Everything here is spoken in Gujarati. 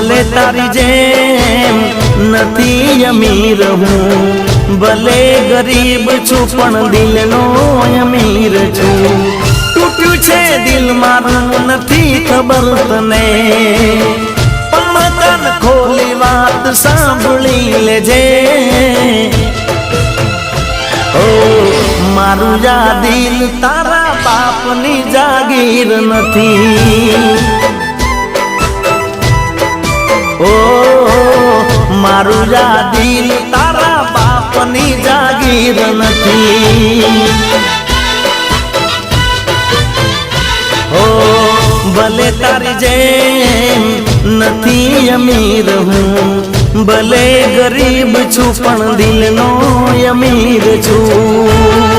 ભલે તારી જેમ નથી અમીર હું, ભલે ગરીબ છું પણ દિલનો અમીર છું. તૂટ્યું છે દિલ મારું નથી ખબર તને, પણ કાન ખોલી વાત સાંભળી લેજે. ઓ મારું આ દિલ તારા બાપની જાગીર નથી. ઓ મારું આ દિલ તારા બાપની જાગીર નથી. ઓ ભલે તારી જેમ નથી અમીર હું, ભલે ગરીબ છું પણ દિલનો અમીર છું.